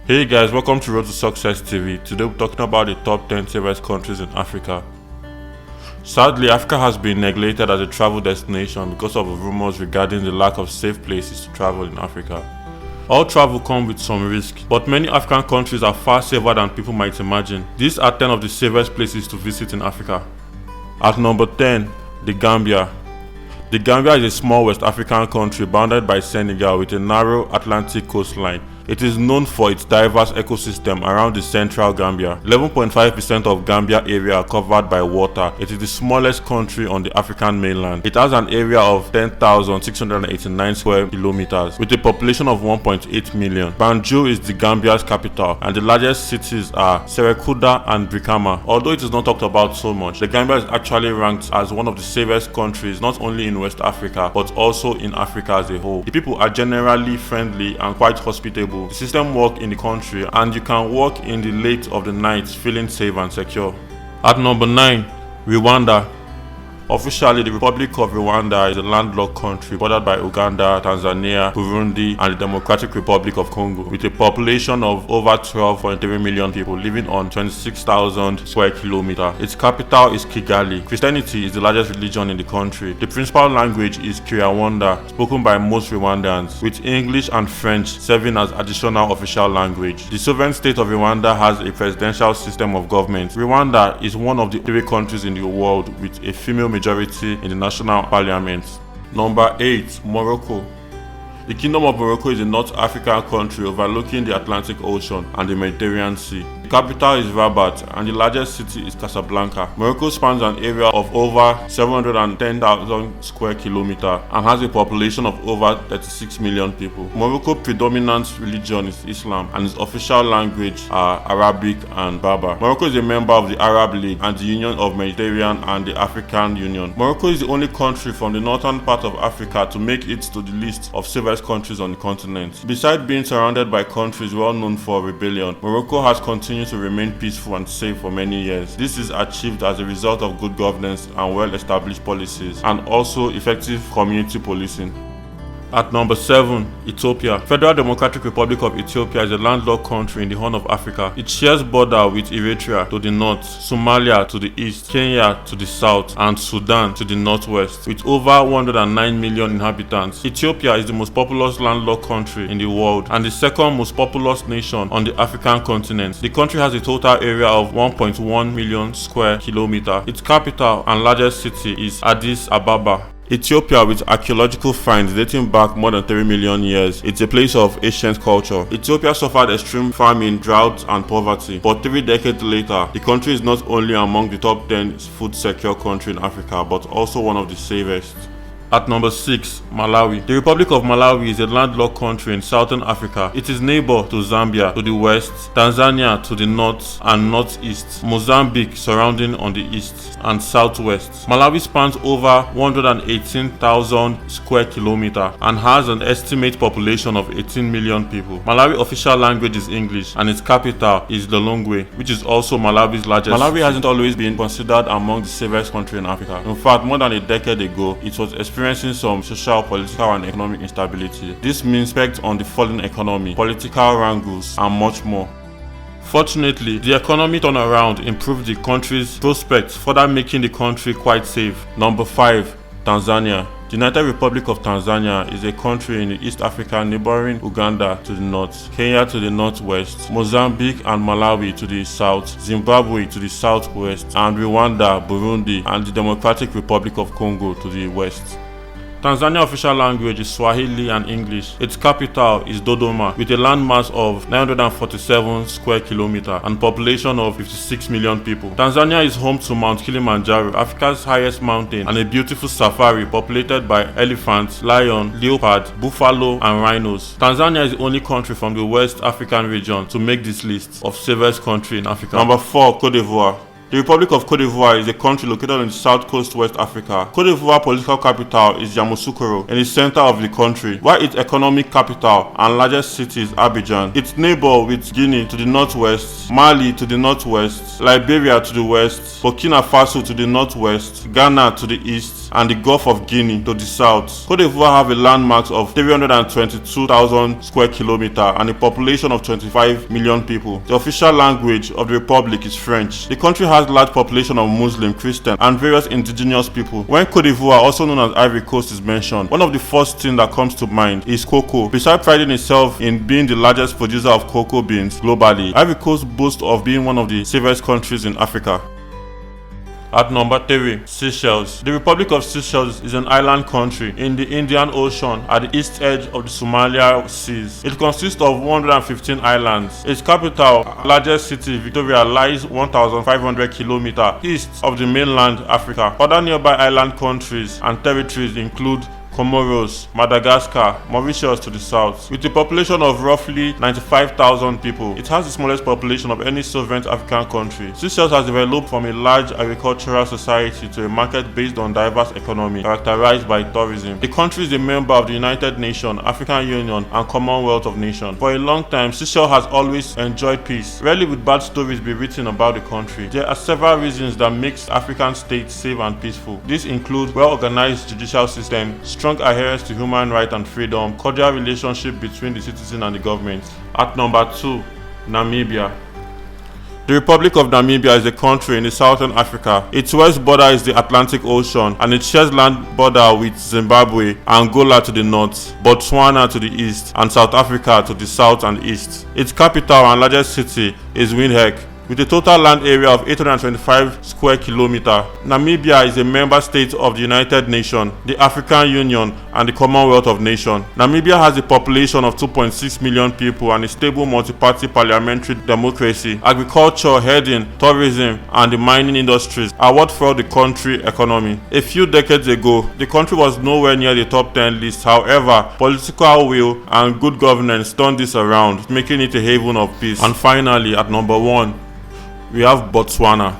Hey guys, welcome to Road to Success TV. Today we're talking about the top 10 safest countries in Africa. Sadly, Africa has been neglected as a travel destination because of rumors regarding the lack of safe places to travel in Africa. All travel comes with some risk, but many African countries are far safer than people might imagine. These are 10 of the safest places to visit in Africa. At number 10, the Gambia. The Gambia is a small West African country bounded by Senegal with a narrow Atlantic coastline. It is known for its diverse ecosystem around the central Gambia. 11.5% of Gambia area are covered by water. It is the smallest country on the African mainland. It has an area of 10,689 square kilometers with a population of 1.8 million. Banjul is the Gambia's capital, and the largest cities are Serekunda and Brikama. Although it is not talked about so much, the Gambia is actually ranked as one of the safest countries not only in West Africa but also in Africa as a whole. The people are generally friendly and quite hospitable. The system works in the country and you can walk in the late of the night feeling safe and secure. At number 9, Rwanda. Officially, the Republic of Rwanda is a landlocked country bordered by Uganda, Tanzania, Burundi, and the Democratic Republic of Congo, with a population of over 12.3 million people living on 26,000 square kilometers. Its capital is Kigali. Christianity is the largest religion in the country. The principal language is Kinyarwanda, spoken by most Rwandans, with English and French serving as additional official language. The sovereign state of Rwanda has a presidential system of government. Rwanda is one of the 3 countries in the world with a female majority in the national parliament. Number 8, Morocco. The Kingdom of Morocco is a North African country overlooking the Atlantic Ocean and the Mediterranean Sea. The capital is Rabat and the largest city is Casablanca. Morocco spans an area of over 710,000 square kilometers and has a population of over 36 million people. Morocco's predominant religion is Islam and its official language are Arabic and Berber. Morocco is a member of the Arab League and the Union of Mediterranean and the African Union. Morocco is the only country from the northern part of Africa to make it to the list of safest countries on the continent. Besides being surrounded by countries well known for rebellion, Morocco has continued to remain peaceful and safe for many years. This is achieved as a result of good governance and well-established policies, and also effective community policing. At number 7, Ethiopia. Federal Democratic Republic of Ethiopia is a landlocked country in the Horn of Africa. It shares border with Eritrea to the north, Somalia to the east, Kenya to the south, and Sudan to the northwest. With over 109 million inhabitants, Ethiopia is the most populous landlocked country in the world and the second most populous nation on the African continent. The country has a total area of 1.1 million square kilometers. Its capital and largest city is Addis Ababa. Ethiopia, with archaeological finds dating back more than 3 million years, it's a place of ancient culture. Ethiopia suffered extreme famine, drought, and poverty, but 3 decades later, the country is not only among the top 10 food secure countries in Africa, but also one of the safest. At number 6, Malawi. The Republic of Malawi is a landlocked country in southern Africa. It is neighbor to Zambia to the west, Tanzania to the north and northeast, Mozambique surrounding on the east and southwest. Malawi spans over 118,000 square kilometers and has an estimated population of 18 million people. Malawi's official language is English and its capital is Lilongwe, which is also Malawi's largest. Malawi hasn't always been considered among the safest countries in Africa. In fact, more than a decade ago, it was experiencing some social, political, and economic instability. This means effect on the falling economy, political wrangles, and much more. Fortunately, the economy turnaround improved the country's prospects, further making the country quite safe. Number 5, Tanzania. The United Republic of Tanzania is a country in the East Africa neighboring Uganda to the north, Kenya to the northwest, Mozambique and Malawi to the south, Zimbabwe to the southwest, and Rwanda, Burundi, and the Democratic Republic of Congo to the west. Tanzania's official language is Swahili and English. Its capital is Dodoma with a landmass of 947 square kilometers and population of 56 million people. Tanzania is home to Mount Kilimanjaro, Africa's highest mountain, and a beautiful safari populated by elephants, lion, leopard, buffalo, and rhinos. Tanzania is the only country from the West African region to make this list of safest country in Africa. Number 4, Cote d'Ivoire. The Republic of Cote d'Ivoire is a country located on the south coast West Africa. Cote d'Ivoire political capital is Yamoussoukro in the center of the country, while its economic capital and largest city is Abidjan. Its neighbor with Guinea to the northwest, Mali to the northwest, Liberia to the west, Burkina Faso to the northwest, Ghana to the east, and the Gulf of Guinea to the south. Cote d'Ivoire have a landmass of 322,000 square kilometers and a population of 25 million people. The official language of the republic is French. The country has a large population of Muslim, Christian, and various indigenous people. When Cote d'Ivoire, also known as Ivory Coast, is mentioned, one of the first things that comes to mind is cocoa. Besides priding itself in being the largest producer of cocoa beans globally, Ivory Coast boasts of being one of the safest countries in Africa. At number 3, Seychelles. The Republic of Seychelles is an island country in the Indian Ocean at the east edge of the Somalia Seas. It consists of 115 islands. Its capital, largest city, Victoria, lies 1,500 kilometers east of the mainland Africa. Other nearby island countries and territories include Comoros, Madagascar, Mauritius to the south. With a population of roughly 95,000 people, it has the smallest population of any sovereign African country. Seychelles has developed from a large agricultural society to a market based on diverse economy characterized by tourism. The country is a member of the United Nations, African Union, and Commonwealth of Nations. For a long time, Seychelles has always enjoyed peace. Rarely will bad stories be written about the country. There are several reasons that make African states safe and peaceful. These include well-organized judicial system, strong adherence to human rights and freedom, cordial relationship between the citizen and the government. At number 2, Namibia. The Republic of Namibia is a country in the southern Africa. Its west border is the Atlantic Ocean and it shares land border with Zimbabwe, Angola to the north, Botswana to the east, and South Africa to the south and east. Its capital and largest city is Windhoek, with a total land area of 825 square kilometers. Namibia is a member state of the United Nations, the African Union, and the Commonwealth of Nations. Namibia has a population of 2.6 million people and a stable multi-party parliamentary democracy. Agriculture, herding, tourism, and the mining industries are what fuel the country economy. A few decades ago, the country was nowhere near the top 10 list. However, political will and good governance turned this around, making it a haven of peace. And finally, at number 1, we have Botswana.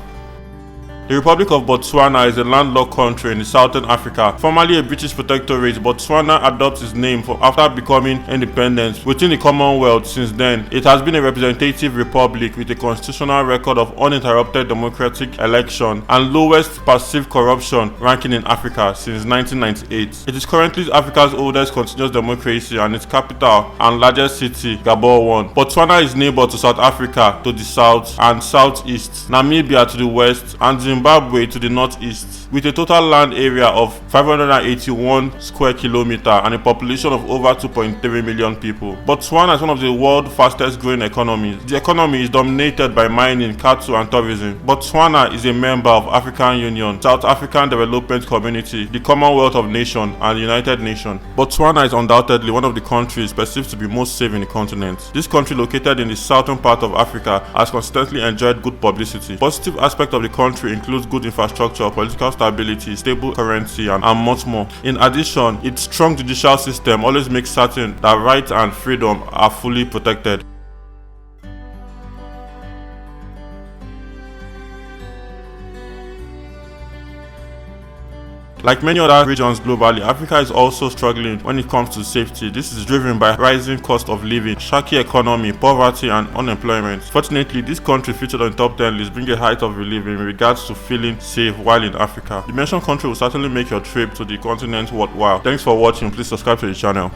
The Republic of Botswana is a landlocked country in the southern Africa. Formerly a British protectorate, Botswana adopts its name after becoming independent within the Commonwealth. Since then, it has been a representative republic with a constitutional record of uninterrupted democratic election and lowest perceived corruption ranking in Africa since 1998. It is currently Africa's oldest continuous democracy and its capital and largest city, Gaborone. Botswana is neighbor to South Africa to the south and southeast, Namibia to the west, and Zimbabwe to the northeast, with a total land area of 581 square kilometers and a population of over 2.3 million people. Botswana is one of the world's fastest growing economies. The economy is dominated by mining, cattle, and tourism. Botswana is a member of African Union, South African Development Community, the Commonwealth of Nations, and the United Nations. Botswana is undoubtedly one of the countries perceived to be most safe in the continent. This country, located in the southern part of Africa, has consistently enjoyed good publicity. Positive aspects of the country include good infrastructure, political stability, stable currency, and much more. In addition, its strong judicial system always makes certain that rights and freedom are fully protected. Like many other regions globally, Africa is also struggling when it comes to safety. This is driven by rising cost of living, shaky economy, poverty, and unemployment. Fortunately, this country featured on the top 10 list brings a height of relief in regards to feeling safe while in Africa. The mentioned country will certainly make your trip to the continent worthwhile. Thanks for watching. Please subscribe to the channel.